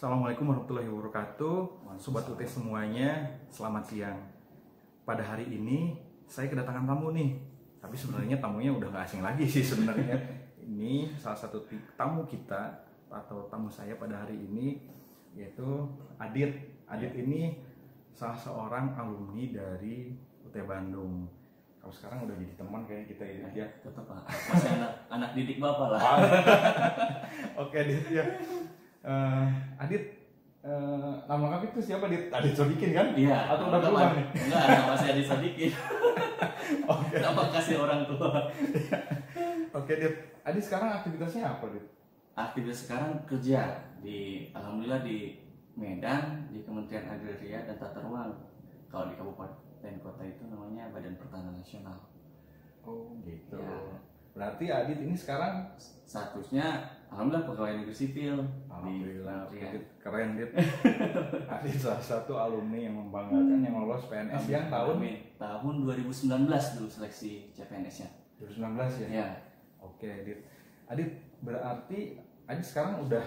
Assalamualaikum warahmatullahi wabarakatuh. Sobat UT semuanya, selamat siang. Pada hari ini saya kedatangan tamu nih. Tapi sebenarnya tamunya udah gak asing lagi sih sebenarnya. Ini salah satu tamu kita atau tamu saya pada hari ini, yaitu Adit. Adit ini salah seorang alumni dari UT Bandung. Kalau sekarang udah jadi teman kayak kita ya. Tetap Pak, masih anak didik Bapak lah. Oke Adit ya. Adit, nama lengkap itu siapa Adit? Adit Sodikin kan? Iya. Atau udah berubah nih? Enggak, nama saya Adit Sodikin. Oke. Nama kasih orang tua. Oke Adit, Adit sekarang aktivitasnya apa Adit? Aktivitas sekarang kerja alhamdulillah di Medan, di Kementerian Agraria dan Tata Ruang. Kalau di kabupaten kota itu namanya Badan Pertanahan Nasional. Oh gitu. Ya. Berarti Adit ini sekarang Statusnya alhamdulillah pegawai negeri sipil. alhamdulillah Di Kementerian. Adit keren Adit. Adit salah satu alumni yang membanggakan yang lolos PNS yang tahun 2019 dulu seleksi CPNS-nya. 2019 ya? Ya. Oke Adit. Adit berarti Adit sekarang udah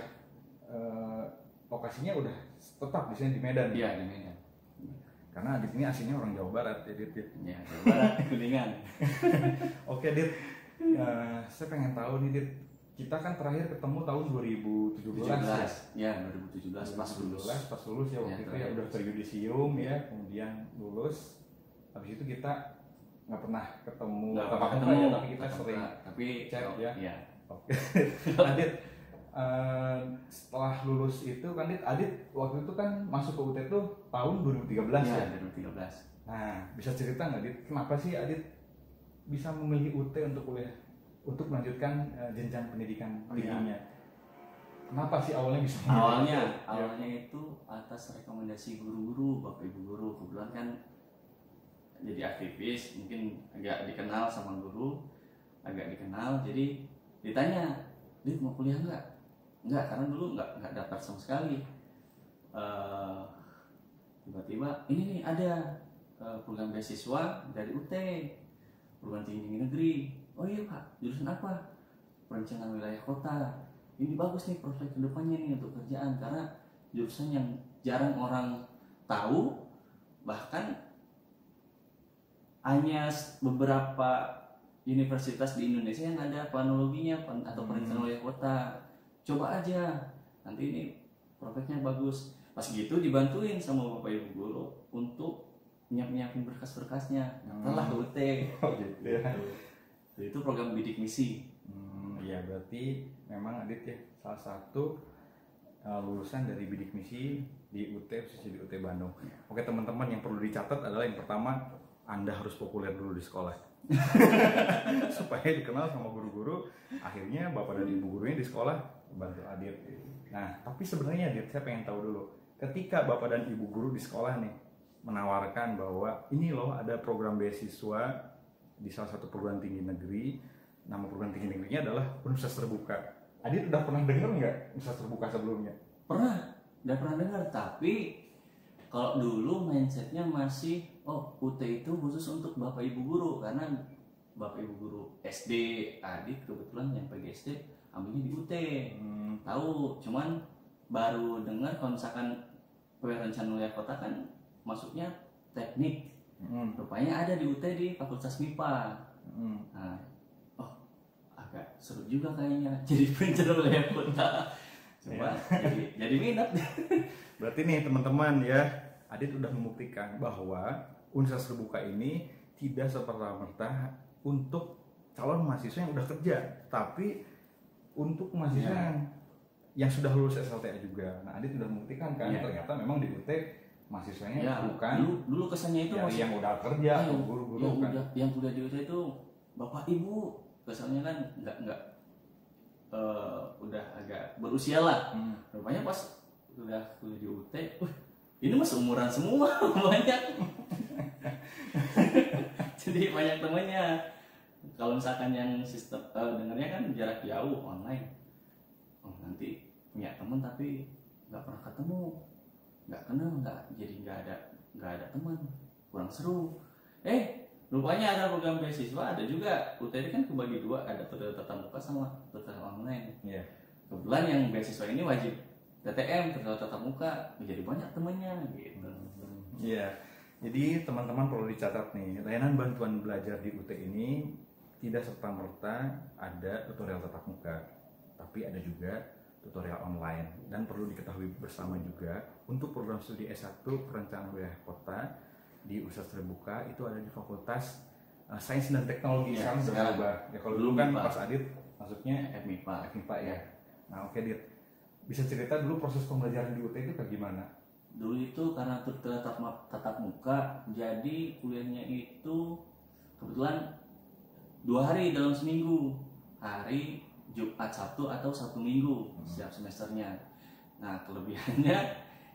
lokasinya udah tetap di sini di Medan. Iya, di Medan. Karena Adit ini aslinya orang Jawa Barat Adit. Ya, Jawa Barat, Kuningan. Oke Adit. Saya pengen tahu nih Dit, kita kan terakhir ketemu tahun 2017 ya 2017 pas lulus ya waktu itu ya udah teryudisium ya, kemudian lulus. Habis itu kita nggak pernah ketemu, tapi kita sering chat ya. Oke. Adit, setelah lulus itu kan Adit waktu itu kan masuk ke UT itu tahun 2013 ya. 2013. Nah, bisa cerita nggak Adit, kenapa sih Adit bisa memilih UT untuk kuliah, untuk melanjutkan jenjang pendidikan tingginya? Kenapa sih awalnya bisa? Awalnya itu atas rekomendasi guru-guru, bapak ibu guru. Kebetulan kan jadi aktivis, mungkin agak dikenal sama guru, jadi ditanya, "Dit, mau kuliah enggak, karena dulu enggak daftar sama sekali. Tiba-tiba ini nih ada program beasiswa dari UT, perguruan tinggi negeri. Oh iya Pak, jurusan apa? Perencanaan wilayah kota. Ini bagus nih prospek kedepannya nih untuk kerjaan, karena jurusan yang jarang orang tahu, bahkan hanya beberapa universitas di Indonesia yang ada planologinya atau perencanaan wilayah kota. Coba aja, nanti ini prospeknya bagus." Pas gitu dibantuin sama bapak ibu guru untuk nyiapin berkas-berkasnya. Telah UT. Oh gitu ya. Itu program bidik misi. Iya, berarti memang Adit ya salah satu lulusan dari bidik misi di UT, khususnya di UT Bandung. Oke teman-teman, yang perlu dicatat adalah yang pertama, Anda harus populer dulu di sekolah. Supaya dikenal sama guru-guru, akhirnya bapak dan ibu gurunya di sekolah bantu Adit. Nah, tapi sebenarnya Adit, saya pengen tahu dulu, ketika bapak dan ibu guru di sekolah nih menawarkan bahwa ini loh ada program beasiswa di salah satu perguruan tinggi negeri, nama perguruan tinggi negerinya adalah Universitas Terbuka. Adit udah pernah dengar nggak Universitas Terbuka sebelumnya? Udah pernah dengar, tapi kalau dulu mindsetnya masih UT itu khusus untuk bapak ibu guru, karena bapak ibu guru SD Adit kebetulan yang pergi SD ambilnya di UT. Tahu, cuman baru dengar kalau misalkan perencanaan wilayah kota kan masuknya teknik. Rupanya ada di UT di Fakultas MIPA. Nah, agak seru juga kayaknya jadi perencanaan wilayah kota. Coba jadi minat. Berarti nih teman-teman ya, Adit udah membuktikan bahwa Universitas Terbuka ini tidak serta-merta untuk calon mahasiswa yang udah kerja, tapi untuk mahasiswa yang sudah lulus SLTA juga. Nah, Adit udah membuktikan kan ternyata memang di UT mahasiswanya bukan dulu kesannya itu yang udah kerja atau guru-guru kan. Yang kuliah di UT itu bapak ibu, kesannya kan nggak udah agak berusia lah. Rupanya pas udah kuliah di UT, ini mas umuran semua banyak. Jadi banyak temennya. Kalau misalkan yang sistem dengarnya kan jarak jauh online, nanti punya teman tapi nggak pernah ketemu, nggak kenal, jadi nggak ada teman, kurang seru. Rupanya ada program beasiswa, ada juga UTD kan kebagi dua, ada tatap muka sama tatap online. Yeah. Kebetulan yang beasiswa ini wajib TTM, tutorial tatap muka, menjadi banyak temannya gitu. Iya. Jadi teman-teman perlu dicatat nih, layanan bantuan belajar di UT ini tidak serta-merta ada tutorial tatap muka, tapi ada juga tutorial online. Dan perlu diketahui bersama juga, untuk program studi S1 Perencanaan Wilayah Kota di Universitas Terbuka itu ada di Fakultas Sains dan Teknologi. Ya, sekarang sudah sekarang. berubah. Ya kalau dulu kan MIPA. pas Adit masuknya FMIPA. FMIPA ya. Nah oke Dit, bisa cerita dulu proses pembelajaran di UT itu kayak gimana? Dulu itu karena tutorial tatap muka, jadi kuliahnya itu kebetulan 2 hari dalam seminggu, hari Jumat Sabtu atau Sabtu Minggu setiap semesternya. Nah kelebihannya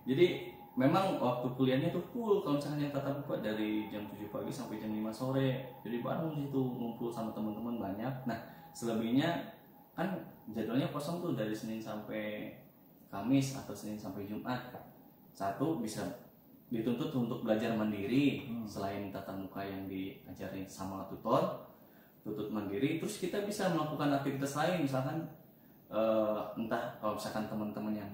jadi memang waktu kuliahnya tuh full, kalau misalnya yang tatap muka dari jam 7 pagi sampai jam 5 sore, jadi bareng situ ngumpul sama teman-teman banyak. Nah selebihnya kan jadwalnya kosong tuh dari Senin sampai Kamis atau Senin sampai Jumat. Satu bisa dituntut untuk belajar mandiri, selain tatap muka yang diajarin sama tutor, tuntut mandiri. Terus kita bisa melakukan aktivitas lain, misalkan entah kalau misalkan teman-teman yang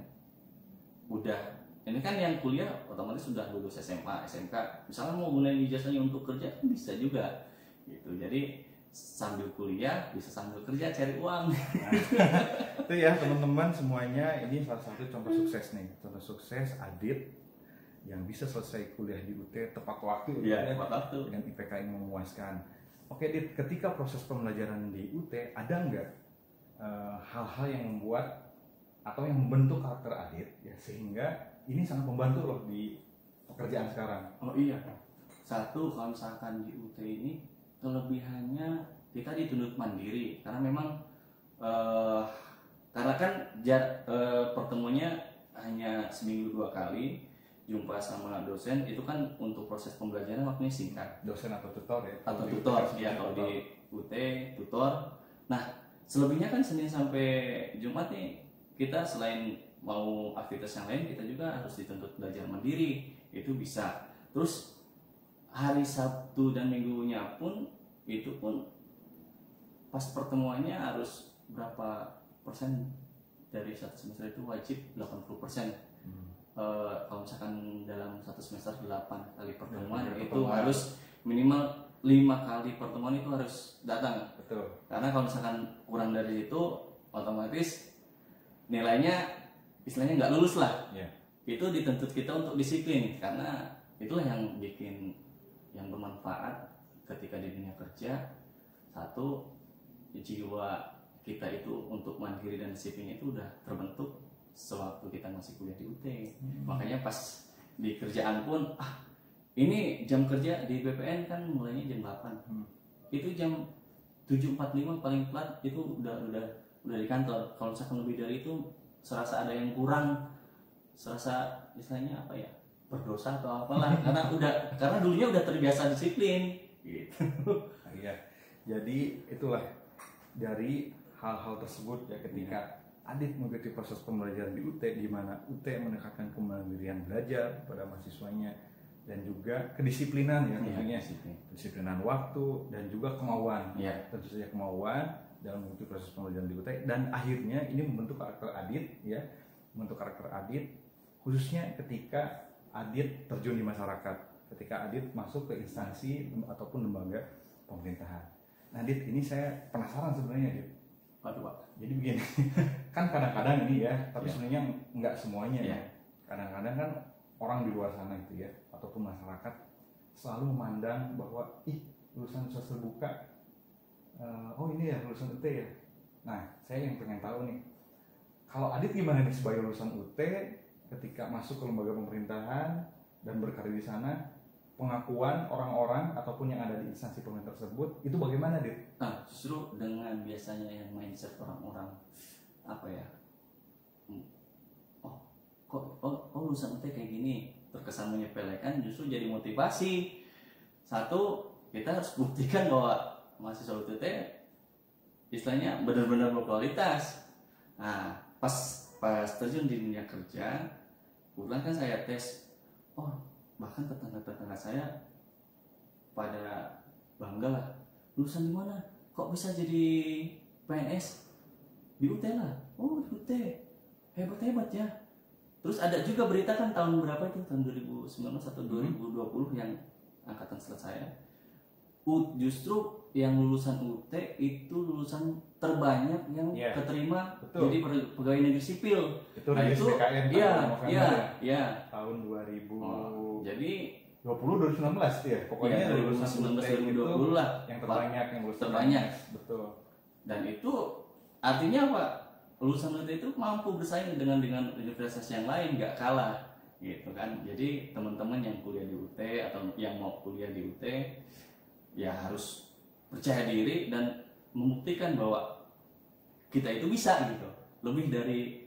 udah ini kan yang kuliah otomatis sudah lulus SMA, SMK, misalkan mau gunain ijazahnya untuk kerja bisa juga gitu. Jadi sambil kuliah bisa sambil kerja cari uang. Itu ya teman-teman semuanya, ini salah satu contoh sukses nih, contoh sukses Adit yang bisa selesai kuliah di UT tepat waktu Iya, tepat waktu. dengan IPK yang memuaskan. Oke Dit, ketika proses pembelajaran di UT ada nggak hal-hal yang membuat atau yang membentuk karakter Adit ya, sehingga ini sangat membantu loh di pekerjaan sekarang? Oh iya, satu kalau misalkan di UT ini kelebihannya kita dituntut mandiri karena memang karena kan pertemuannya hanya seminggu 2 kali, jumpa sama dosen itu kan untuk proses pembelajaran waktunya singkat. Dosen atau tutor ya? Atau tutor ya, kalau di UT tutor. Nah selebihnya kan Senin sampai Jumat nih kita selain mau aktivitas yang lain kita juga harus dituntut belajar mandiri, itu bisa. Terus hari Sabtu dan Minggunya pun itu pun pas pertemuannya harus berapa persen dari satu semester itu wajib 80%. Kalau misalkan dalam satu semester 8 kali pertemuan itu harus minimal 5 kali pertemuan itu harus datang. Betul. Karena kalau misalkan kurang dari itu otomatis nilainya istilahnya nggak lulus lah. Yeah. Itu dituntut kita untuk disiplin, karena itulah yang bikin yang bermanfaat ketika di dunia kerja. Satu, jiwa kita itu untuk mandiri dan disiplin itu udah terbentuk sewaktu kita masih kuliah di UT. Makanya pas di kerjaan pun ini jam kerja di BPN kan mulainya jam 8. Itu jam 7.45 paling telat itu udah di kantor. Kalau misalkan lebih dari itu serasa ada yang kurang, serasa istilahnya apa ya, berdosa atau apalah karena dulunya udah terbiasa disiplin gitu. Iya, jadi itulah dari hal-hal tersebut ya, ketika Adit mengikuti proses pembelajaran di UT, di mana UT meningkatkan kemandirian belajar pada mahasiswanya dan juga kedisiplinan ya, tentunya disiplinan waktu dan juga kemauan. Tentu saja kemauan dalam mengikuti proses pembelajaran di UT, dan akhirnya ini membentuk karakter Adit ya, membentuk karakter Adit khususnya ketika Adit terjun di masyarakat, ketika Adit masuk ke instansi ataupun lembaga pemerintahan. Nah Adit, ini saya penasaran sebenarnya Adit. Waduh Pak. Jadi begini, kan kadang-kadang ini ya, tapi sebenarnya nggak semuanya ya. Kadang-kadang kan orang di luar sana itu ya, ataupun masyarakat selalu memandang bahwa lulusan Universitas Terbuka, oh ini ya lulusan UT ya. Nah saya yang pengen tahu nih, kalau Adit gimana nih sebagai lulusan UT ketika masuk ke lembaga pemerintahan dan berkarir di sana, pengakuan orang-orang ataupun yang ada di instansi pemerintah tersebut itu bagaimana Dit? Nah justru dengan biasanya yang mindset orang-orang apa ya, kok lulusan UT kayak gini, terkesan menyepelekan, justru jadi motivasi. Satu, kita harus buktikan bahwa mahasiswa UT istilahnya benar-benar berkualitas. Nah pas terjun di dunia kerja, kebetulan kan saya tes, bahkan tetangga-tetangga saya pada bangga lah, lulusan di mana? Kok bisa jadi PNS? Di UT lah. Oh di UT, hebat-hebat ya. Terus ada juga berita kan tahun berapa itu, tahun 2019 atau 2020 yang angkatan setelah saya, justru yang lulusan UT itu lulusan terbanyak yang keterima Betul. jadi pegawai negeri sipil. Itu rilis BKN iya tahun 2000. Jadi 2019 ya, pokoknya ya, 2019 2020 lah yang terbanyak yang lulusan terbanyak. Betul. Dan itu artinya apa? Lulusan UT itu mampu bersaing dengan universitas yang lain, nggak kalah gitu kan. Jadi teman-teman yang kuliah di UT atau yang mau kuliah di UT ya harus percaya diri dan membuktikan bahwa kita itu bisa gitu, lebih dari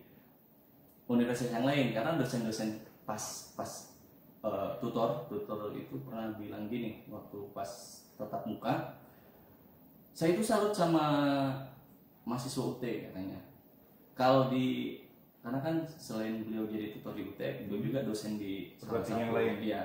universitas yang lain. Karena dosen-dosen pas tutor itu pernah bilang gini waktu pas tatap muka, saya itu salut sama mahasiswa UT katanya. Karena kan selain beliau jadi tutor di UT, beliau juga dosen di salah satu yang lain. Ya,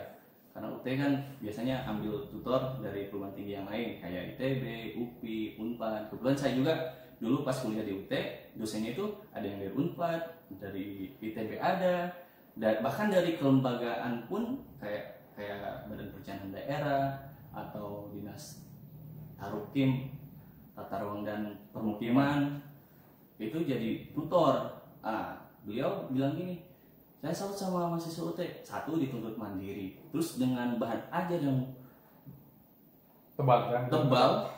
karena UT kan biasanya ambil tutor dari perguruan tinggi yang lain kayak ITB, UPI, Unpad. Kebetulan saya juga dulu pas kuliah di UT, dosennya itu ada yang dari Unpad, dari ITB ada, dan bahkan dari kelembagaan pun kayak Badan Perencanaan Daerah atau Dinas Tarukim, Tata Ruang dan Permukiman itu jadi tutor. Beliau bilang gini, saya salut sama mahasiswa UT, satu dituntut mandiri, terus dengan bahan ajar yang tebal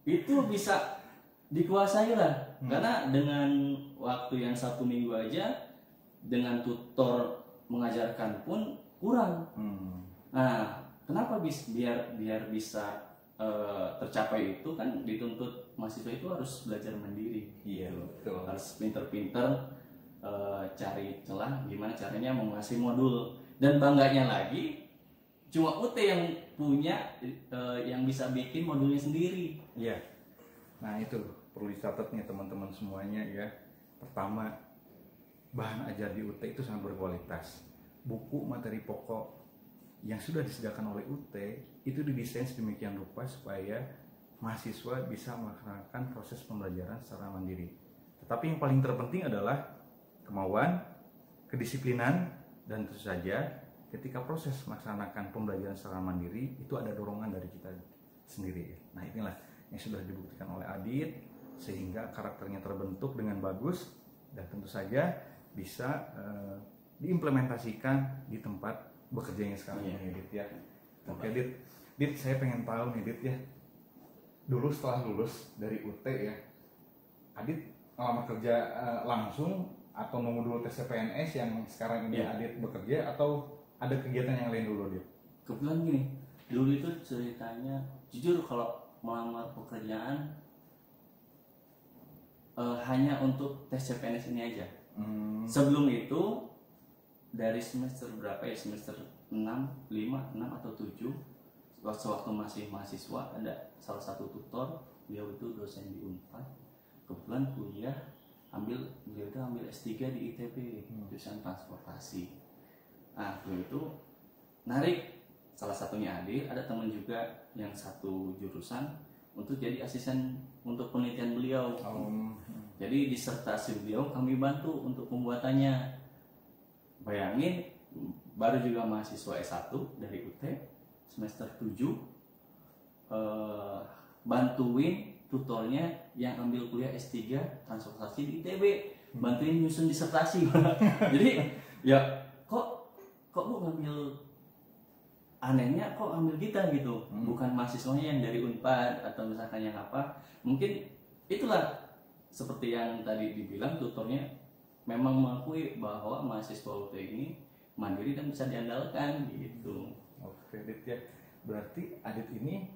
itu bisa dikuasai lah. Karena dengan waktu yang 1 minggu aja dengan tutor mengajarkan pun kurang. Nah, kenapa biar bisa tercapai itu kan dituntut mahasiswa itu harus belajar mandiri. Iya, betul. Harus pinter-pinter cari celah gimana caranya menguasai modul. Dan bangganya lagi cuma UT yang punya yang bisa bikin modulnya sendiri. Iya. Nah itu perlu dicatat nih teman-teman semuanya ya. Pertama, bahan ajar di UT itu sangat berkualitas. Buku materi pokok yang sudah disediakan oleh UT itu didesain sedemikian rupa supaya mahasiswa bisa melaksanakan proses pembelajaran secara mandiri. Tetapi yang paling terpenting adalah kemauan, kedisiplinan, dan tentu saja ketika proses melaksanakan pembelajaran secara mandiri itu ada dorongan dari kita sendiri. Nah inilah yang sudah dibuktikan oleh Adit sehingga karakternya terbentuk dengan bagus dan tentu saja bisa diimplementasikan di tempat bekerjanya sekarang ini, Dit ya. Oke, Dit, saya pengen tahu nih, Dit ya. Dulu setelah lulus dari UT ya, Adit ngelamar kerja langsung atau nunggu dulu tes CPNS yang sekarang ini Adit bekerja atau ada kegiatan yang lain dulu, Dit? Kebetulan gini, dulu itu ceritanya jujur kalau melamar pekerjaan hanya untuk tes CPNS ini aja. Sebelum itu dari semester berapa ya, semester 6, 5, 6 atau 7 waktu masih mahasiswa ada salah satu tutor, beliau itu dosen di Unpad, kebetulan kuliah beliau itu ambil S3 di ITB, jurusan transportasi. Nah beliau itu narik salah satunya Adil, ada teman juga yang satu jurusan untuk jadi asisten untuk penelitian beliau. Jadi disertasi beliau kami bantu untuk pembuatannya. Bayangin, baru juga mahasiswa S1 dari UT semester 7 bantuin tutornya yang ambil kuliah S3 transportasi di ITB, bantuin nyusun disertasi. Jadi ya kok Bu ngambil, anehnya kok ambil kita gitu, bukan mahasiswanya yang dari Unpad atau misalkan yang apa. Mungkin itulah seperti yang tadi dibilang, tutornya memang mengakui bahwa mahasiswa UT ini mandiri dan bisa diandalkan gitu. Oke, Dit ya. Berarti Adit ini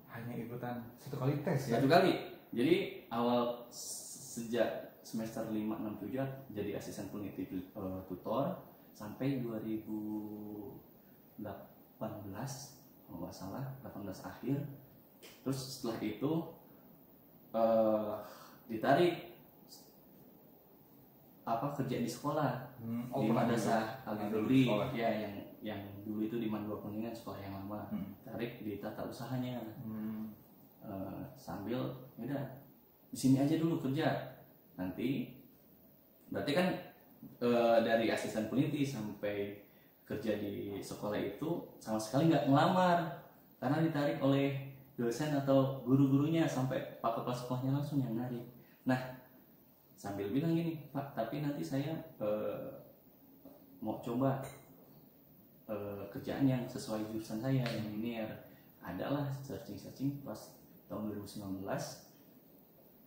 hanya ikutan satu kali tes ya? Satu kali. Jadi awal sejak semester 5, 6, 7 jadi asisten peneliti tutor sampai 2018 kalau nggak salah, 18 akhir. Terus setelah itu ditarik kerja di sekolah di Madrasah Al-Negeri ya, yang dulu itu di Mandua Kuningan, sekolah yang lama. Tarik di tata usahanya sambil udah di sini aja dulu kerja, nanti berarti kan dari asisten peneliti sampai kerja di sekolah itu sama sekali nggak ngelamar karena ditarik oleh dosen atau guru-gurunya, sampai pak kepala sekolahnya langsung yang narik. Nah, sambil bilang gini, Pak, tapi nanti saya mau coba kerjaan yang sesuai jurusan saya yang linear. Adalah searching pas tahun 2019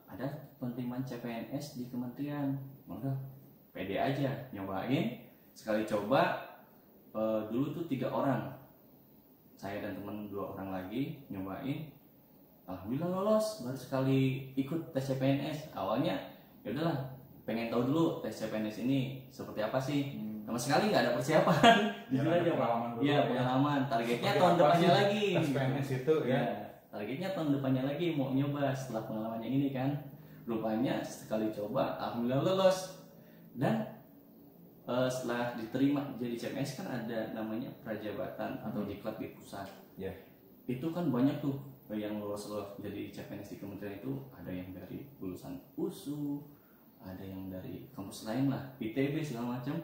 ada penerimaan CPNS di kementerian. Udah pede aja nyobain, sekali coba. Dulu tuh 3 orang, saya dan teman 2 orang lagi nyobain, alhamdulillah lolos. Baru sekali ikut tes CPNS. Awalnya ya udahlah, pengen tahu dulu tes CPNS ini seperti apa sih. Sama sekali nggak ada persiapan. Jujur aja Pak. Iya, pengalaman. Targetnya tahun depannya lagi. Tes CPNS itu ya. Targetnya tahun depannya lagi mau nyoba setelah pengalamannya ini kan. Rupanya sekali coba alhamdulillah lolos. Dan setelah diterima jadi CPNS kan ada namanya prajabatan atau diklat di pusat. Yeah. Itu kan banyak tuh yang lolos jadi CPNS di kementerian itu. Ada yang dari lulusan USU, ada yang dari kampus lain lah, ITB segala macam.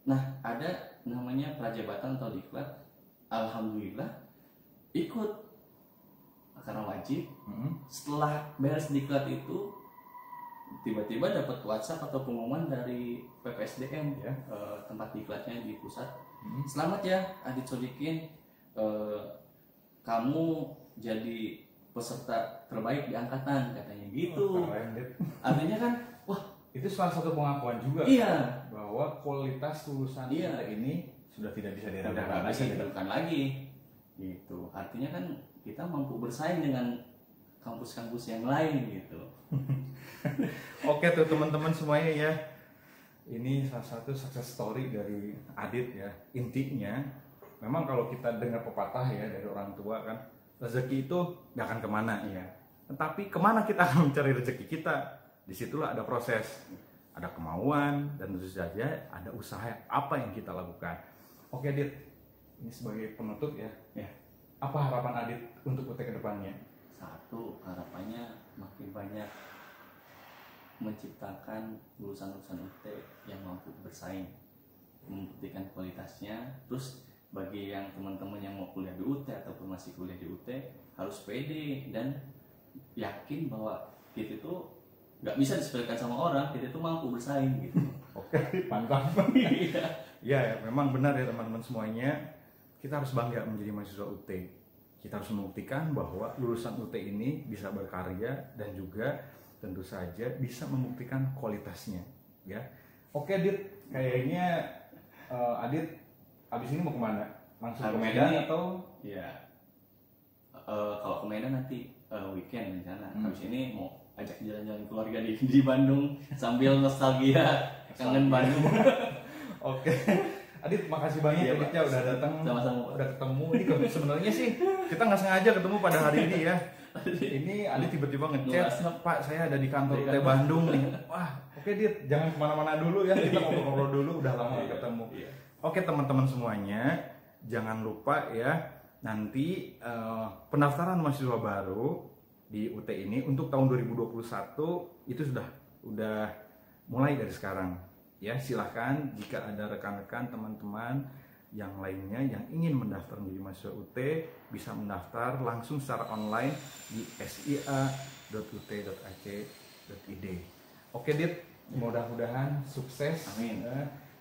Nah, ada namanya prajabatan atau diklat. Alhamdulillah ikut karena wajib. Setelah beres diklat itu tiba-tiba dapat WhatsApp atau pengumuman dari PPSDM ya, tempat diklatnya di pusat. Selamat ya Adit Sodikin, kamu jadi peserta terbaik di angkatan, katanya gitu. Artinya kan, wah, itu salah satu pengakuan juga. Iya. Bahwa kualitas lulusan kita ini sudah tidak bisa diragukan lagi. Gitu. Artinya kan kita mampu bersaing dengan kampus-kampus yang lain gitu. Oke tuh teman-teman semuanya ya. Ini salah satu success story dari Adit ya. Intinya memang kalau kita dengar pepatah ya dari orang tua kan, rezeki itu gak akan kemana ya. Tetapi kemana kita akan mencari rezeki kita? Disitulah ada proses, ada kemauan, dan tentu saja ada usaha apa yang kita lakukan. Oke Adit, ini sebagai penutup ya. Apa harapan Adit untuk UT ke depannya? Satu, harapannya makin banyak menciptakan lulusan-lulusan UT yang mampu bersaing, membuktikan kualitasnya. Terus bagi yang teman-teman yang mau kuliah di UT ataupun masih kuliah di UT, harus pede dan yakin bahwa kita itu nggak bisa disepelekan sama orang, kita itu mampu bersaing gitu. Oke, mantap. Ya, memang benar ya teman-teman semuanya. Kita harus bangga menjadi mahasiswa UT. Kita harus membuktikan bahwa lulusan UT ini bisa berkarya dan juga tentu saja bisa membuktikan kualitasnya. Ya, oke Adit, kayaknya Adit abis ini mau kemana? Langsung ke Medan atau? Iya. Kalau ke Medan nanti weekend rencana. Habis ini mau ajak jalan-jalan keluarga di Bandung sambil nostalgia kangen Bandung. Oke. Adit, makasih banyak Adit ya udah datang, udah ketemu. Ini sebenarnya sih kita nggak sengaja ketemu pada hari ini ya. Ini Adit tiba-tiba ngechat, Pak saya ada di kantor UT Bandung nih. Wah, oke Dit, jangan kemana-mana dulu ya, kita ngobrol-ngobrol dulu, udah lama ketemu. Oke teman-teman semuanya, jangan lupa ya nanti pendaftaran mahasiswa baru di UT ini untuk tahun 2021 itu udah mulai dari sekarang. Ya, silahkan jika ada rekan-rekan teman-teman yang lainnya yang ingin mendaftar menjadi mahasiswa UT bisa mendaftar langsung secara online di sia.ut.ac.id. Oke Dit, mudah-mudahan sukses. Amin.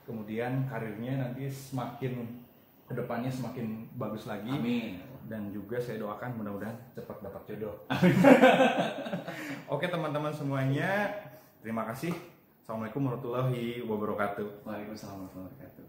Kemudian karirnya nanti semakin kedepannya semakin bagus lagi. Amin. Dan juga saya doakan mudah-mudahan cepat dapat jodoh. Oke teman-teman semuanya, terima kasih. Assalamualaikum warahmatullahi wabarakatuh. Waalaikumsalam warahmatullahi wabarakatuh.